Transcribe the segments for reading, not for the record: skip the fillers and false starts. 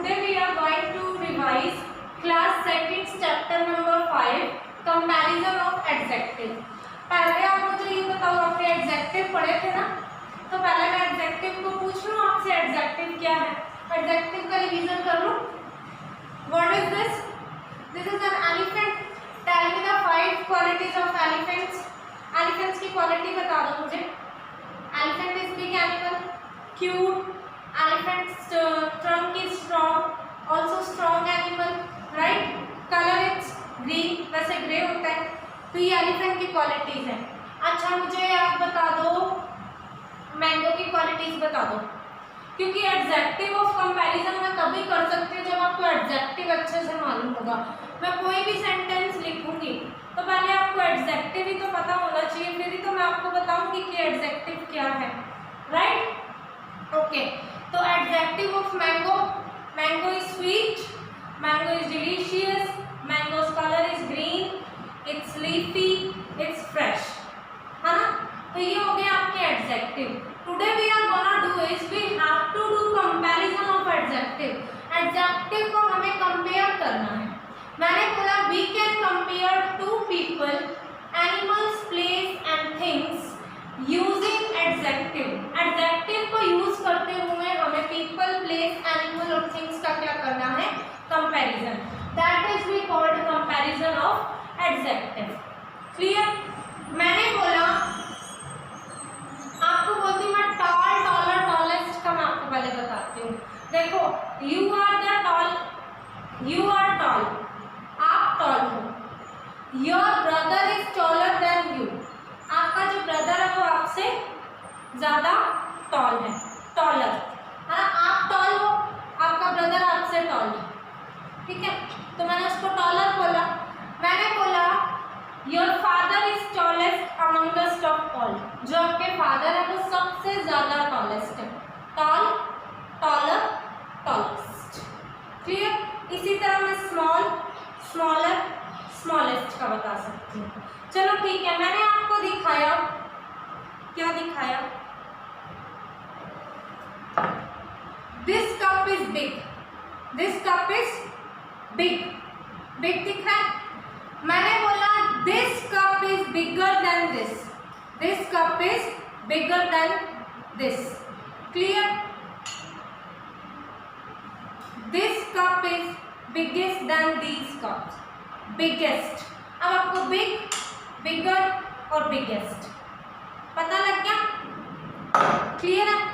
today we are going to revise class second chapter number 5 comparison of adjective। पहले आप मुझे ये बताओ, आपने एडजेक्टिव पढ़े थे ना, तो पहले मैं एडजेक्टिव को पूछ लूँ आपसे, एडजेक्टिव क्या है, एडजेक्टिव का रिवीजन कर लूँ। What is this? This is an elephant. Tell me the 5 qualities of elephants. Elephants की क्वालिटी बता दो मुझे। Elephant is big animal, cute, elephant's trunk is strong, also strong animal, right? Color is green, वैसे grey होता है। तो ये elephant की क्वालिटीज हैं। अच्छा मुझे आप बता दो मैंगो की क्वालिटीज बता दो, क्योंकि एडजेक्टिव ऑफ कंपैरिजन में तभी कर सकते हैं जब आपको एडजेक्टिव अच्छे से मालूम होगा। मैं कोई भी सेंटेंस लिखूंगी तो पहले आपको एडजेक्टिव ही तो पता होना चाहिए, फिर ही तो मैं आपको बताऊंगी कि एडजेक्टिव क्या है, राइट? ओके, तो adjective of mango, mango is sweet, mango is delicious, mango's colour is green, it's leafy, it's fresh, है ना? तो ये हो गए आपके adjective. Today we are gonna do is we have to do comparison of adjective. Adjective को हमें compare करना है। मैंने बोला we can compare to people, animals, place and things using adjective. Adjective को यूज करते हुए हमें पीपल, प्लेस, एनिमल और थिंग्स का क्या करना है? Comparison. That is we called comparison of adjective. Clear? मैंने बोला, आपको बोलती मैं टॉल, टॉलर, टॉलेस्ट का मैं आपको पहले बताती हूँ। देखो, you are the tall, you are tall, आप टॉल हो। Your brother is taller than you, आपका जो ब्रदर है वो आपसे ज्यादा टॉल है, टॉलर है ना? आप टॉल हो, आपका ब्रदर आपसे टॉल है, ठीक है? तो मैंने उसको टॉलर बोला। मैंने बोला your father is tallest amongst of all, जो आपके फादर है वो सबसे ज्यादा टॉलेस्ट है। Tall, taller, tallest. क्लियर? इसी तरह मैं स्मॉल, स्मॉलर, स्मॉलेस्ट का बता सकती हूँ। चलो ठीक है, मैंने आपको दिखाया, क्या दिखाया? This cup is big, this cup is big, big दिख रहा है? मैंने बोला this cup is bigger than this, this cup is bigger than this. Clear? This cup is biggest than these cups, biggest. अब आपको बिग, बिगर और biggest पता लग गया? क्लियर है?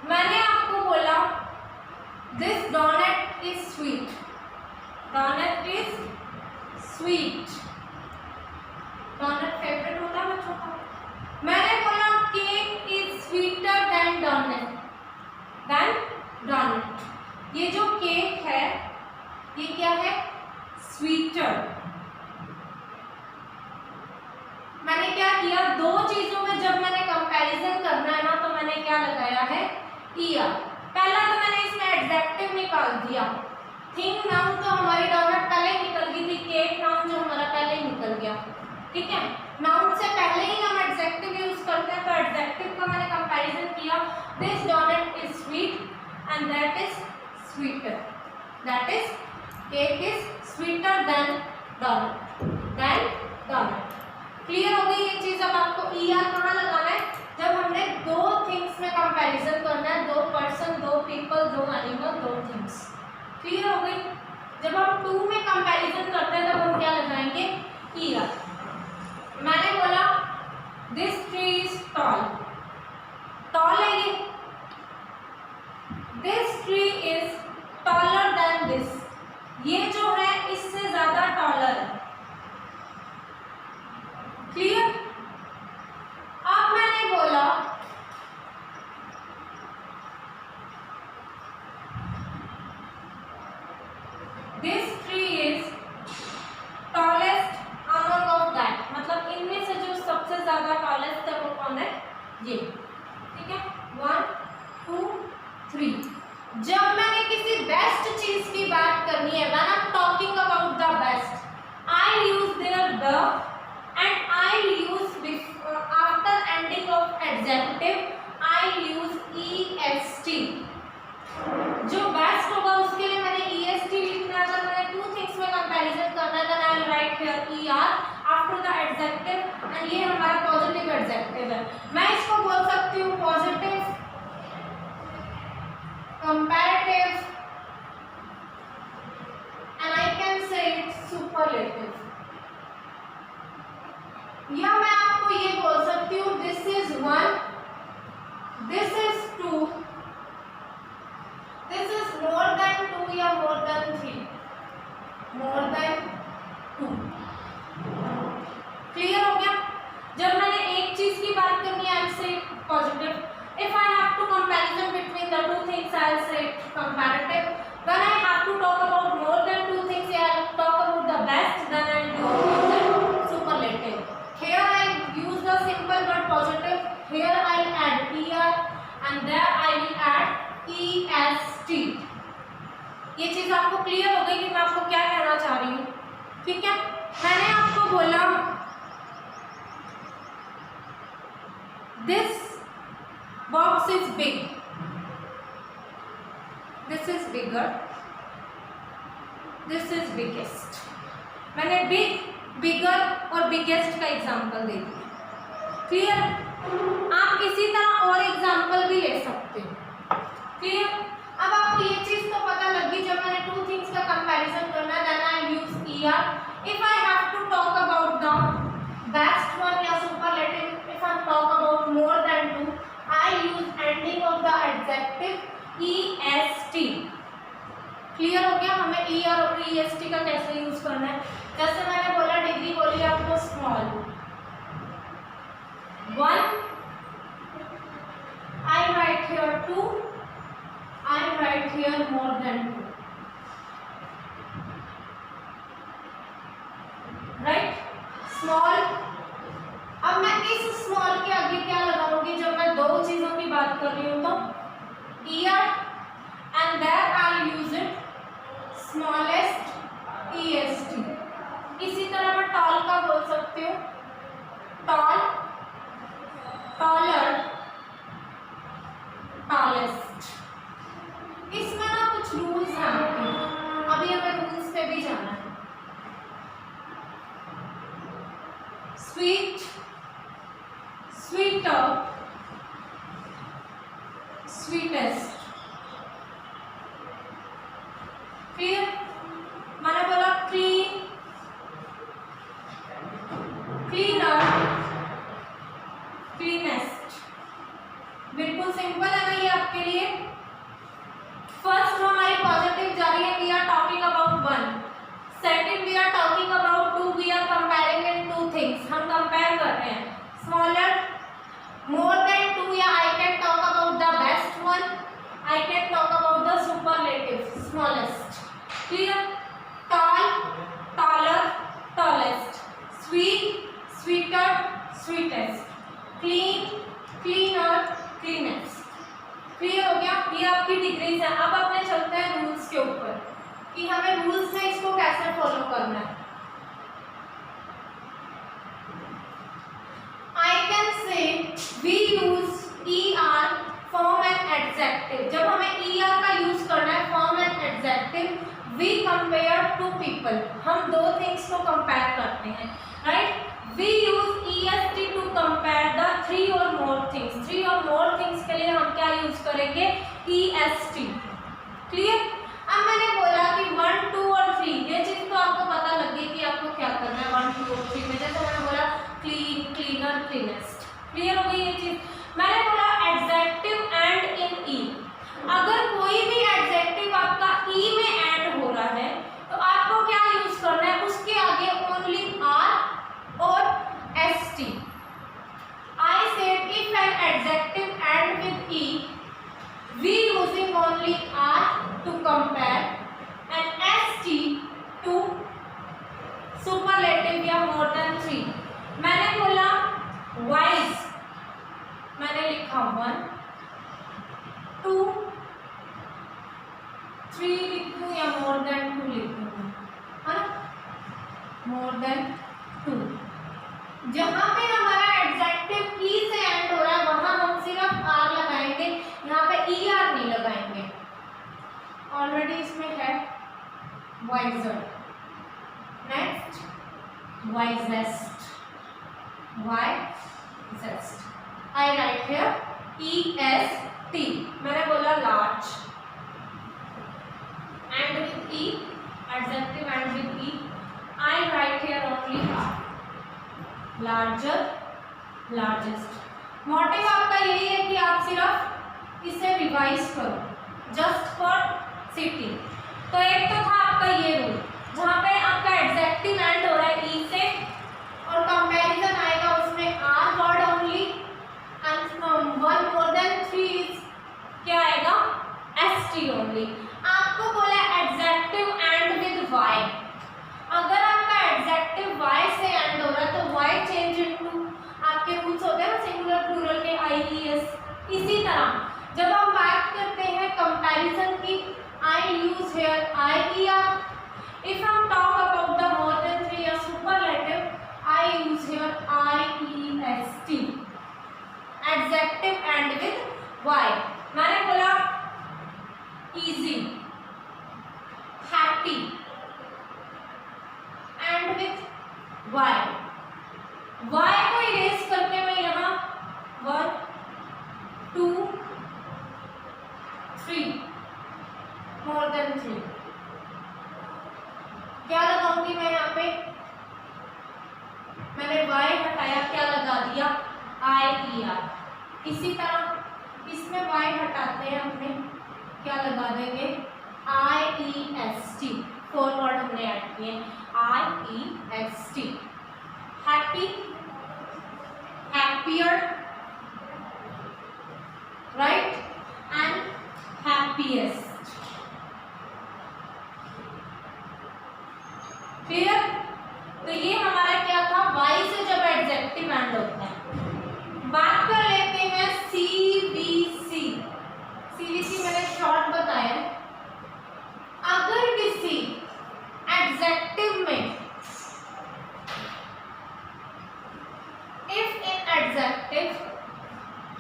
मैंने आपको बोला this donut is sweet, donut is sweet, donut favourite होता है बच्चों का। मैंने बोला cake is sweeter than donut, than donut. ये जो केक है ये क्या है? स्वीटर। मैंने क्या किया? दो चीजों में जब मैंने कंपैरिजन करना है ना, तो मैंने क्या लगाया है? ईयर। पहला तो मैंने इसमें एडजेक्टिव निकाल दिया। थिंग नाउन तो हमारी डोनट पहले ही निकल गई थी, केक नाउन जो हमारा पहले ही निकल गया, ठीक है? नाउन से पहले ही हम एडजेक्टिव यूज करते हैं, तो एडजेक्टिव का मैंने कंपैरिजन किया। This donut is sweet and that is sweeter, that is cake is sweeter than donut, than donut. Clear हो गई ये चीज? अब आपको ईआर कहाँ लगाना है? जब हमने दो थिंग्स में कंपैरिजन करना है, दो पर्सन, दो पीपल, दो एनिमल, दो थिंग्स। क्लियर हो गई? जब हम टू में कंपैरिजन करते हैं तब हम क्या लगाएंगे? ईआर। मैंने बोला this tree is tall, tall है ये। This tree is taller than this, ये जो है इससे ज्यादा टॉलर है। क्लियर? अब मैंने बोला this tree is tallest among of that, मतलब इनमें से जो सबसे ज्यादा टॉलेस्ट है वो कौन है? ये, ठीक है? 1 2 3। जब मैंने किसी बेस्ट चीज की बात करनी है, when I am talking about the best, I use their the and I use after ending of adjective I use est। Adjective है। मैं इसको बोल सकती हूँ positive, comparative, and I can से इट सुपरलेटिव। या मैं आपको ये बोल सकती हूँ this is 1, this is 2, this is more than 2 या मोर देन 3, मोर देन 2। क्लियर हो गया? जब मैंने एक चीज की बात करनी है आई से positive, if I have to comparison between the two things I'll say comparative, when I have to talk about more than 2 things I'll talk about the best, then I'll use the superlative. Here I use the simple word positive, here I'll add er and there I will add est। ये चीज आपको clear हो गई कि मैं आपको क्या कहना चाह रही हूँ? ठीक है, मैंने आपको बोला this box is big, this is bigger, this is biggest। मैंने big, bigger और biggest का एग्जाम्पल दे दिया। क्लियर? आप इसी तरह और एग्जाम्पल भी ले सकते हो। क्लियर? अब आपको ये चीज तो पता लगी, जब मैंने 2 थिंग्स का कंपैरिजन करना है then I use er। If I have to talk about the best one या superlative, if I talk about more than 2, I use ending of the adjective est। Clear हो गया हमें er और est का कैसे use करना है? जैसे मैंने बोला डिग्री बोली आपको small 1, I write here 2, I write here more than 2, right? Small. अब मैं इस स्मॉल के आगे क्या लगाऊंगी जब मैं 2 चीजों की बात कर रही हूं तो er and there I'll use it smallest est। इसी तरह मैं टॉल का बोल सकती हूँ टॉल, टॉलर, टॉलेस्ट। इसमें ना कुछ रूल्स हैं, अभी हमें रूल्स पे भी जाना है। Sweet, sweeter, sweetest. फिर मैंने बोला क्लीन, क्लीनर, क्लीनेस्ट। बिल्कुल सिंपल है ना ये आपके लिए। फर्स्ट हमारी पॉजिटिव जा रही है, we are talking about 1। Second we are talking about 2, we are comparing in 2 things. हम कंपेयर कर रहे हैं स्मॉलर, मोर देन 2, या I can talk about the best one, I can talk about the superlative smallest. Clear? Tall, taller, tallest, sweet, sweeter, sweetest, clean, cleaner, cleanest. Clear हो गया? ये आपकी degrees है। अब अपने चलते हैं रूल्स के ऊपर कि हमें रूल्स में इसको कैसे फॉलो करना है। I can say we use er form and adjective. जब हमें er का यूज करना है form and adjective, we compare 2 people. हम 2 थिंग्स को कंपेयर करते हैं, right? We use est to compare the 3 और मोर थिंग्स। 3 और मोर थिंग्स के लिए हम क्या यूज करेंगे? est। क्लियर? अब मैंने बोला कि 1, 2 और 3, ये चीज तो आपको पता लग गई कि आपको क्या करना है 1, 2 और 3 में। जैसे मैंने बोला क्लीन, क्लीनर, क्लीनेस्ट। क्लियर हो गई ये चीज? मैंने बोला एडजेक्टिव एंड इन ई। अगर कोई भी एडजेक्टिव आपका ई में ऐड हो रहा है तो आपको क्या यूज करना है? उसके आगे ओनली आर और st। I said if an adjective end with E, we using only R to compare and st to superlative या more than 3। मैंने बोला wise, मैंने लिखा 1, 2, 3 लिखूं या more than 2 लिखूं, है ना? more than 2। जहां पे हमारा एडजेक्टिव ई से एंड हो रहा है वहां हम सिर्फ आर लगाएंगे, यहाँ पे ई आर नहीं लगाएंगे। ऑलरेडी इसमें है wiser, next wisest, Y zest। I write here EST, मैंने बोला large end with E, adjective end with E, I write here only larger, largest. Motive आपका यही है कि आप सिर्फ इसे रिवाइज करो जस्ट फॉर सिटी। तो एक तो था आपका ये रूल जहाँ पे आपका एडजेक्टिव एंड हो रहा है ई से और कंपैरिजन आएगा उसमें R word only and one more than three क्या आएगा एसटी ओनली। आपको बोला एडजेक्टिव एंड विद वाई, अगर आपका एडजेक्टिव वाई से एंड हो रहा है तो वाई चेंज इनटू, आपके रूल्स होते हैं ना सिंगुलर प्लूरल के IES। इसी तरह जब हम बात करते हैं कंपैरिजन की, I use here IER। If हम talk about the more than three या superlative, I use here IEST, adjective end with Y. मैंने बोला easy, happy end with Y. Y को इरेज करके मैं यहाँ 1 2 3 मोर देन 3 क्या लगाऊंगी मैं यहाँ पे, मैंने वाई हटाया, क्या लगा दिया IER। इसी तरह इसमें वाई हटाते हैं हमने, क्या लगा देंगे IEST। 4 वर्ड हमने ऐड किए IEST, happy, happier, right, and happiest। Clear? तो ये हमारा क्या था, वाई से जब एडजेक्टिव एंड होता है। बात कर लेते हैं CVC। CVC मैंने शॉर्ट बताया, अगर किसी एडजेक्टिव में इफ इन एडजेक्टिव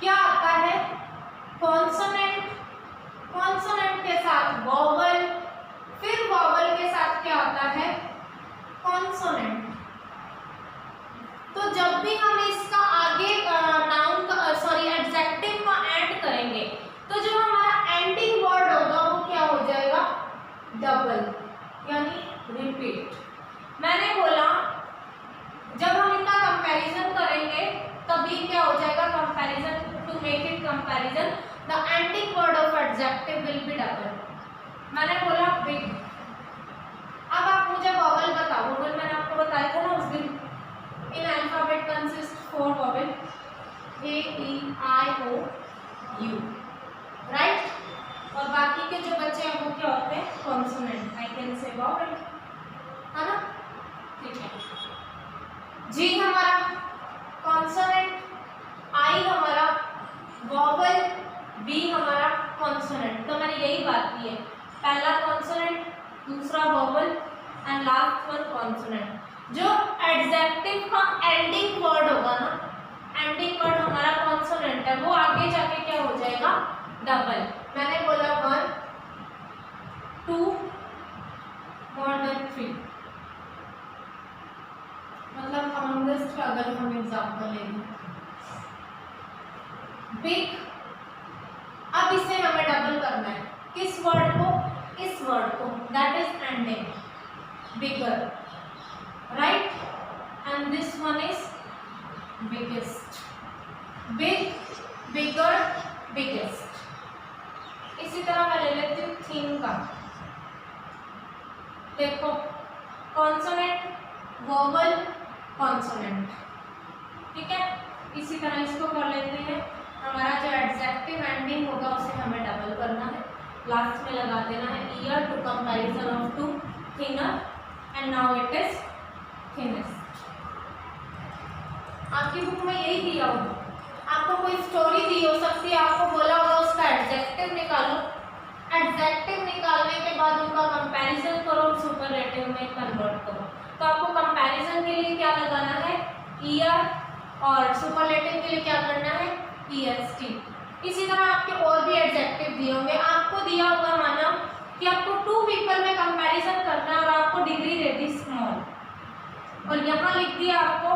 क्या आता है कॉन्सोनेंट, कॉन्सोनेंट के साथ वोवल, फिर वोवल के साथ क्या आता है कॉन्सोनेंट। तो जब भी हम इसका आगे नाउन का सॉरी एडजेक्टिव का ऐड करेंगे तो जो हमारा एंडिंग वर्ड होगा वो क्या हो जाएगा डबल, यानी रिपीट। मैंने बोला जब हम इनका कंपैरिजन करेंगे तभी क्या हो जाएगा comparison, to make it comparison the ending word of adjective will be double. मैंने बोला बिग। अब आप मुझे वोवेल बताओ, वोवेल मैंने आपको बताया था ना उस दिन, in alphabet consist 4 vowel AEIOU, right, और बाकी के जो बच्चे हैं वो क्या होते हैं कॉन्सोनेंट। आई कैन से वोवेल, है ना, ठीक है। जी हमारा कॉन्सोनेंट, आई हमारा वोवेल, बी हमारा कॉन्सोनेंट। तो मैंने यही बात की है, पहला कॉन्सोनेंट, दूसरा vowel and last one consonant. जो एडजेक्टिव का एंडिंग वर्ड होगा ना, एंडिंग वर्ड हमारा कॉन्सोनेंट है, वो आगे जाके क्या हो जाएगा डबल। मैंने बोला 1 2 मोर देन 3, मतलब अमंगस्ट का अगर हम एग्जाम्पल लेंगे बिग। अब इसे हमें डबल करना है, किस वर्ड को, इस वर्ड को, that is ending, bigger, right, and this one is biggest, big, bigger, biggest. इसी तरह मैं ले लेती हूँ थिंग का, देखो कॉन्सोनेंट, वोवेल, कॉन्सोनेंट, ठीक है। इसी तरह इसको कर लेते हैं, हमारा जो एडजेक्टिव एंडिंग होगा उसे हमें डबल करना है, लास्ट में लगा देना है er to comparison of two thinner and now it is thinnest. आपकी बुक में यही दिया होगा, आपको कोई स्टोरी दी हो सकती है, आपको बोला होगा उसका एडजेक्टिव निकालो, एडजेक्टिव निकालने के बाद उनका कंपैरिजन करो, सुपरलेटिव में कन्वर्ट करो। तो आपको कंपैरिजन के लिए क्या लगाना है ईयर, और सुपरलेटिव के लिए क्या करना है EST। इसी तरह आपके और भी एडजेक्टिव दिए होंगे, आपको दिया होगा माना कि आपको 2 पीपल में कंपैरिजन करना है और आपको डिग्री दे दी स्मॉल, और यहाँ लिख दिया आपको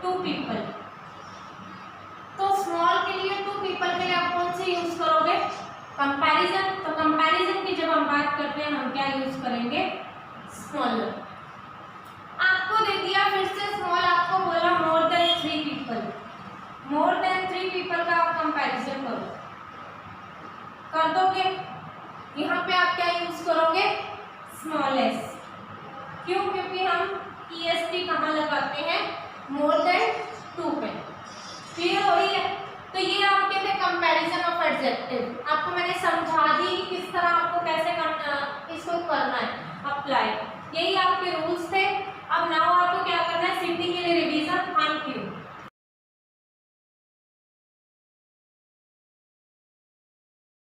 2 पीपल, कंपैरिजन, तो कंपैरिजन की जब हम बात करते हैं हम क्या यूज करेंगे, स्मॉलर। आपको दे दिया फिर से स्मॉल, आपको बोला more than 3 people, more than 3 people का आप कंपैरिजन करो, कर दोगे। यहाँ पे आप क्या यूज करोगे, स्मॉलेस्ट। क्यों, क्योंकि हम EST कहाँ लगाते हैं, मोर देन 2 पे। क्लियर हो रही है। तो ये आपके थे कंपैरिजन ऑफ एडजेक्टिव। आपको मैंने समझा दी कि किस तरह आपको कैसे इसको करना है अप्लाई। यही आपके रूल्स थे।